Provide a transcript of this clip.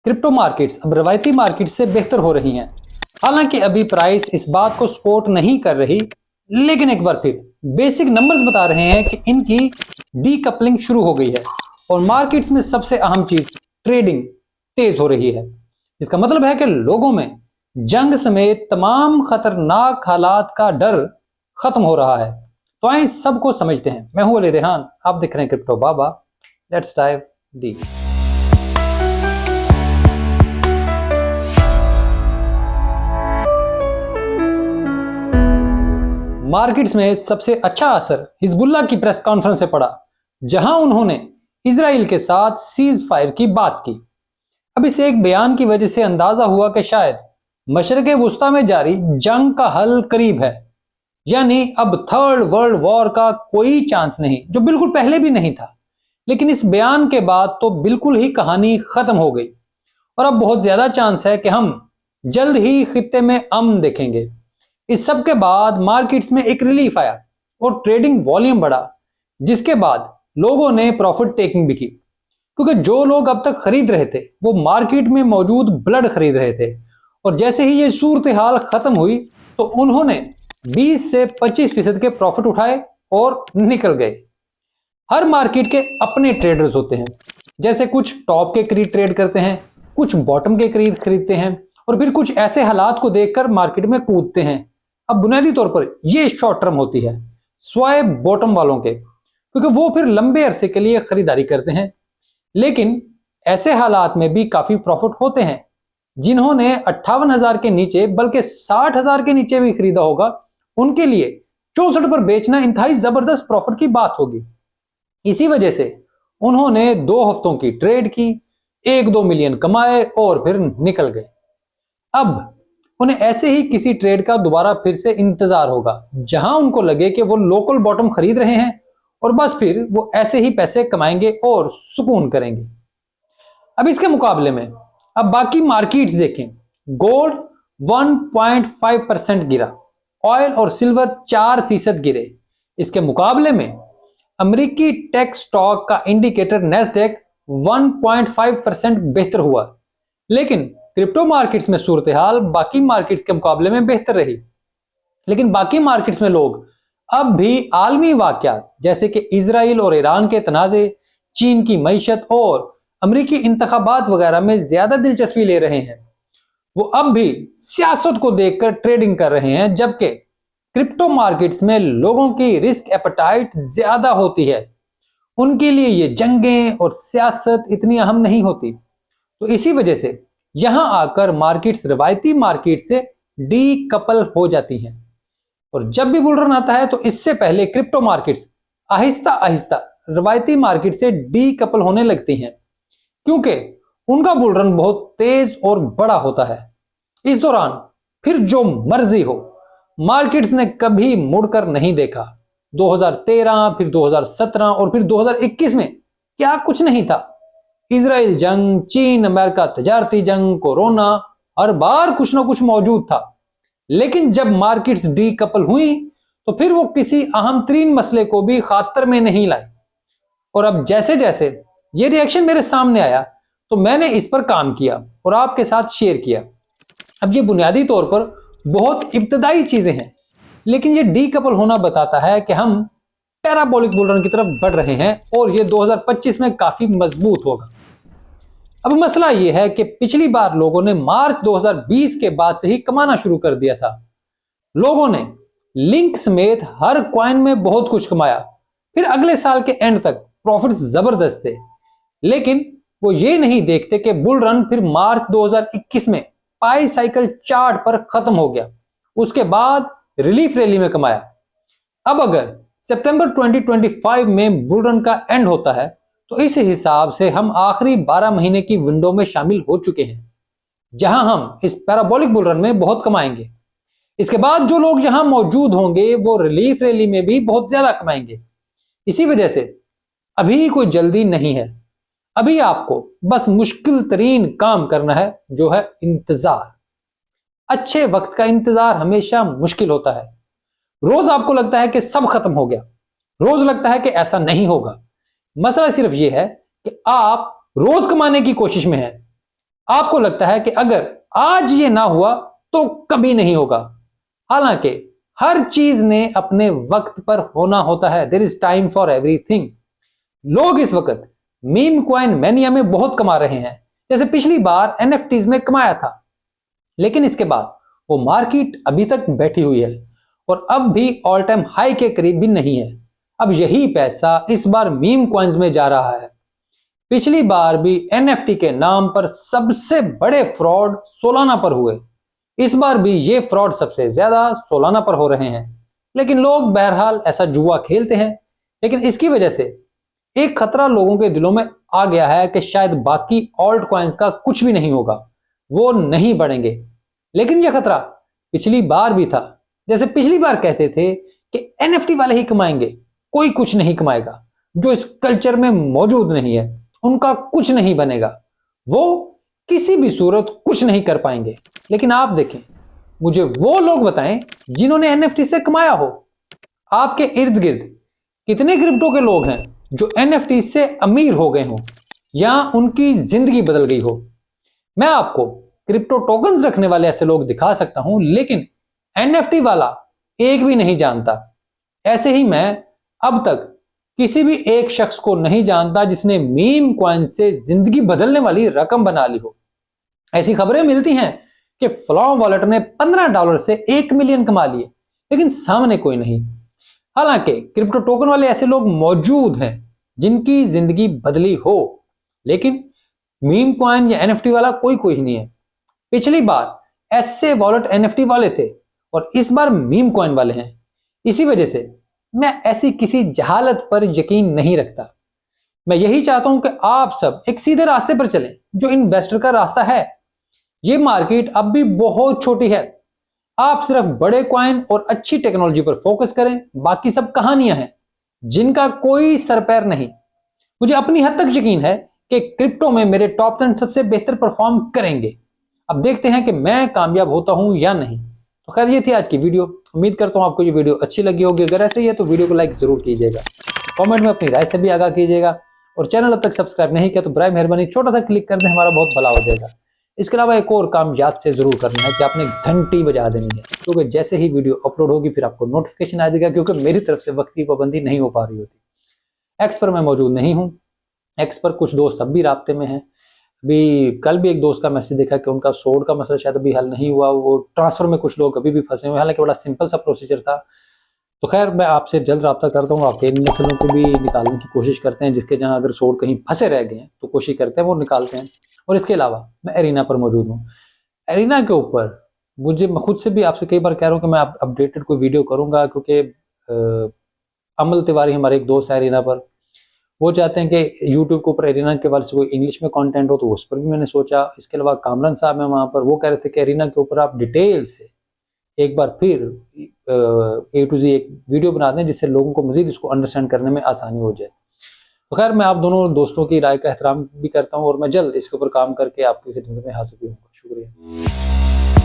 Crypto markets अब रवायती market से बेहतर हो रही हैं। हालांकि अभी प्राइस इस बात को सपोर्ट नहीं कर रही, लेकिन एक बार फिर बेसिक नंबर्स बता रहे हैं कि इनकी डीकपलिंग शुरू हो गई है और मार्केट्स में सबसे अहम चीज ट्रेडिंग तेज हो रही है। इसका मतलब है कि लोगों में जंग समेत तमाम खतरनाक हालात का डर खत्म हो रहा है। तो आइए सबको समझते हैं। मैं हूं अली रेहान, आप देख रहे हैं crypto Baba. Let's dive deep. Markets में सबसे अच्छा असर हिजबुल्लाह की प्रेस कॉन्फ्रेंस से पड़ा, जहां उन्होंने इजराइल के साथ सीज फायर की बात की। अब इस एक बयान की वजह से अंदाजा हुआ कि शायद मशरक़े वुस्ता में जारी जंग का हल करीब है, यानी अब थर्ड वर्ल्ड वॉर का कोई चांस नहीं, जो बिल्कुल पहले भी नहीं था। लेकिन इस बयान के बाद तो बिल्कुल ही कहानी खत्म हो गई और अब बहुत ज्यादा चांस है कि हम जल्द ही खित्ते में अमन देखेंगे। इस सब के बाद मार्केट्स में एक रिलीफ आया और ट्रेडिंग वॉल्यूम बढ़ा, जिसके बाद लोगों ने प्रॉफिट टेकिंग भी की, क्योंकि जो लोग अब तक खरीद रहे थे वो मार्केट में मौजूद ब्लड खरीद रहे थे। और जैसे ही ये सूरत हाल खत्म हुई तो उन्होंने 20 से 25% के प्रॉफिट उठाए और निकल गए। हर मार्केट के अपने ट्रेडर्स होते हैं, जैसे कुछ टॉप के करीब ट्रेड करते हैं, कुछ बॉटम के करीब खरीदते हैं और फिर कुछ ऐसे हालात को देखकर मार्केट में कूदते हैं। अब बुनियादी तौर पर यह शॉर्ट टर्म होती है स्वाय बॉटम वालों के, क्योंकि वो फिर लंबे अरसे के लिए खरीदारी करते हैं। लेकिन ऐसे हालात में भी काफी प्रॉफिट होते हैं। जिन्होंने 58,000 के नीचे बल्कि 60,000 के नीचे भी खरीदा होगा, उनके लिए 64 पर बेचना इंतहाई जबरदस्त प्रॉफिट की बात होगी। इसी वजह से उन्होंने 2 हफ्तों की ट्रेड की, 1-2 मिलियन कमाए और फिर निकल गए। अब उन्हें ऐसे ही किसी ट्रेड का दोबारा फिर से इंतजार होगा, जहां उनको लगे कि वो लोकल बॉटम खरीद रहे हैं और बस फिर वो ऐसे ही पैसे कमाएंगे और सुकून करेंगे। अब इसके मुकाबले में अब बाकी मार्केट्स देखें। गोल्ड 1.5% गिरा, ऑयल और सिल्वर 4% गिरे। इसके मुकाबले में अमेरिकी टेक स्टॉक का इंडिकेटर नेस्डेक 1.5% बेहतर हुआ। लेकिन क्रिप्टो मार्केट्स में सूरत हाल बाकी मार्केट्स के मुकाबले में बेहतर रही। लेकिन बाकी मार्केट्स में लोग अब भी आलमी वाकयात जैसे कि इजराइल और ईरान के तनाज़े, चीन की मईशत और अमेरिकी इंतखाबात वगैरह में ज्यादा दिलचस्पी ले रहे हैं। वो अब भी सियासत को देखकर ट्रेडिंग कर रहे हैं, जबकि क्रिप्टो मार्केट्स में लोगों की रिस्क एपेटाइट ज्यादा होती है। उनके लिए ये जंगें और सियासत इतनी अहम नहीं होती। तो इसी वजह से यहां आकर मार्केट्स रवायती मार्केट से डीकपल हो जाती हैं। और जब भी बुल रन आता है तो इससे पहले crypto markets Aahista Aahista रवायती market से डीकपल होने लगती हैं, क्योंकि उनका बुल रन बहुत तेज और बड़ा होता है। इस दौरान फिर जो मर्जी हो, मार्केट्स ने कभी मुड़कर नहीं देखा। 2013, फिर 2017 और फिर 2021 में क्या कुछ नहीं था। इजराइल जंग, चीन अमेरिका तजारती जंग, कोरोना, हर बार कुछ ना कुछ मौजूद था। लेकिन जब मार्केट्स डीकपल हुई तो फिर वो किसी अहम तरीन मसले को भी खातर में नहीं लाई। और अब जैसे जैसे ये रिएक्शन मेरे सामने आया तो मैंने इस पर काम किया और आपके साथ शेयर किया। अब ये बुनियादी तौर पर बहुत इब्तदाई चीजें हैं, लेकिन ये डीकपल होना बताता है कि हम पैराबोलिक बुल रन की तरफ बढ़ रहे हैं और ये 2025 में काफी मजबूत होगा। अब मसला यह है कि पिछली बार लोगों ने मार्च 2020 के बाद से ही कमाना शुरू कर दिया था। लोगों ने लिंक समेत हर कॉइन में बहुत कुछ कमाया, फिर अगले साल के एंड तक प्रॉफिट्स जबरदस्त थे। लेकिन वो ये नहीं देखते कि बुल रन फिर मार्च 2021 में पाई साइकिल चार्ट पर खत्म हो गया। उसके बाद रिलीफ रैली में कमाया। अब अगर सितंबर 2025 में बुल रन का एंड होता है तो इस हिसाब से हम आखिरी 12 महीने की विंडो में शामिल हो चुके हैं, जहां हम इस पैराबोलिक बुल रन में बहुत कमाएंगे। इसके बाद जो लोग यहां मौजूद होंगे वो रिलीफ रैली में भी बहुत ज्यादा कमाएंगे। इसी वजह से अभी कोई जल्दी नहीं है। अभी आपको बस मुश्किल तरीन काम करना है, जो है इंतजार। अच्छे वक्त का इंतजार हमेशा मुश्किल होता है। रोज आपको लगता है कि सब खत्म हो गया, रोज लगता है कि ऐसा नहीं होगा। मसला सिर्फ यह है कि आप रोज कमाने की कोशिश में हैं। आपको लगता है कि अगर आज ये ना हुआ तो कभी नहीं होगा। हालांकि हर चीज ने अपने वक्त पर होना होता है। There is time for everything. लोग इस वक्त मीम कॉइन मैनिया में बहुत कमा रहे हैं। जैसे पिछली बार एनएफटीज में कमाया था, लेकिन इसके बाद वो मार्केट अभी तक बैठी हुई है और अब भी ऑल टाइम हाई के करीब भी नहीं है। अब यही पैसा इस बार मीम कॉइन्स में जा रहा है। पिछली बार भी एनएफटी के नाम पर सबसे बड़े फ्रॉड सोलाना पर हुए। इस बार भी ये फ्रॉड सबसे ज्यादा सोलाना पर हो रहे हैं। लेकिन लोग बहरहाल ऐसा जुआ खेलते हैं। लेकिन इसकी वजह से एक खतरा लोगों के दिलों में आ गया है कि शायद बाकी ऑल्ट कॉइन्स का कुछ भी नहीं होगा, वो नहीं बढ़ेंगे। लेकिन यह खतरा पिछली बार भी था। जैसे पिछली बार कहते थे कि एनएफटी वाले ही कमाएंगे, कोई कुछ नहीं कमाएगा। जो इस कल्चर में मौजूद नहीं है उनका कुछ नहीं बनेगा, वो किसी भी सूरत कुछ नहीं कर पाएंगे। लेकिन आप देखें, मुझे वो लोग बताएं जिन्होंने एनएफटी से कमाया हो। आपके इर्द गिर्द कितने क्रिप्टो के लोग हैं जो एनएफटी से अमीर हो गए हों या उनकी जिंदगी बदल गई हो। मैं आपको क्रिप्टो टोकन्स रखने वाले ऐसे लोग दिखा सकता हूं, लेकिन एनएफटी वाला एक भी नहीं जानता। ऐसे ही मैं अब तक किसी भी एक शख्स को नहीं जानता जिसने मीम कॉइन से जिंदगी बदलने वाली रकम बना ली हो। ऐसी खबरें मिलती हैं कि फ्लॉ वॉलेट ने $15 से 1 मिलियन कमा लिए, लेकिन सामने कोई नहीं। हालांकि क्रिप्टो टोकन वाले ऐसे लोग मौजूद हैं जिनकी जिंदगी बदली हो, लेकिन मीम कॉइन या एनएफटी वाला कोई नहीं है। पिछली बार ऐसे वॉलेट एनएफटी वाले थे और इस बार मीम कॉइन वाले हैं। इसी वजह से मैं ऐसी किसी जहालत पर यकीन नहीं रखता। मैं यही चाहता हूं कि आप सब एक सीधे रास्ते पर चलें जो इन्वेस्टर का रास्ता है। ये मार्केट अब भी बहुत छोटी है। आप सिर्फ बड़े कॉइन और अच्छी टेक्नोलॉजी पर फोकस करें, बाकी सब कहानियां हैं जिनका कोई सर पैर नहीं। मुझे अपनी हद तक यकीन है कि क्रिप्टो में मेरे टॉप 10 सबसे बेहतर परफॉर्म करेंगे। अब देखते हैं कि मैं कामयाब होता हूं या नहीं। तो खैर, ये थी आज की वीडियो। उम्मीद करता हूं आपको ये वीडियो अच्छी लगी होगी। अगर ऐसे ही है तो वीडियो को लाइक जरूर कीजिएगा, कमेंट में अपनी राय से भी आगाह कीजिएगा और चैनल अब तक सब्सक्राइब नहीं किया तो बराए मेहरबानी छोटा सा क्लिक कर दें, हमारा बहुत भला हो जाएगा। इसके अलावा एक और काम याद से जरूर करना है कि आपने घंटी बजा देनी है, क्योंकि जैसे ही वीडियो अपलोड होगी फिर आपको नोटिफिकेशन आ जाएगा, क्योंकि मेरी तरफ से वक्त की पाबंदी नहीं हो पा रही होती। एक्स पर मैं मौजूद नहीं हूँ। एक्स पर कुछ दोस्त अब भी राब्ते में हैं। अभी कल भी एक दोस्त का मैसेज देखा कि उनका सोड का मसला शायद अभी हल नहीं हुआ, वो ट्रांसफर में कुछ लोग अभी भी फंसे हुए हैं। हालांकि बड़ा सिंपल सा प्रोसीजर था। तो खैर, मैं आपसे जल्द रब्ता करता हूँ। आपके इन मसलों को भी निकालने की कोशिश करते हैं, जिसके जहाँ अगर सोड कहीं फंसे रह गए हैं तो कोशिश करते हैं वो निकालते हैं। और इसके अलावा मैं एरिना पर मौजूद हूँ। एरिना के ऊपर मुझे खुद से भी आपसे कई बार कह रहा हूँ कि मैं अपडेटेड कोई वीडियो करूँगा, क्योंकि अमल तिवारी हमारे एक दोस्त है एरिना पर, वो चाहते हैं कि यूट्यूब के ऊपर एरिना के बारे से कोई इंग्लिश में कंटेंट हो, तो उस पर भी मैंने सोचा। इसके अलावा कामरान साहब हैं वहाँ पर, वो कह रहे थे कि एरिना के ऊपर आप डिटेल से एक बार फिर A to Z एक वीडियो बना दें, जिससे लोगों को मजीद इसको अंडरस्टैंड करने में आसानी हो जाए। तो खैर, मैं आप दोनों दोस्तों की राय का एहतराम भी करता हूँ और मैं जल्द इसके ऊपर काम करके आपकी खिदमत में हाजिर भी होऊंगा। शुक्रिया।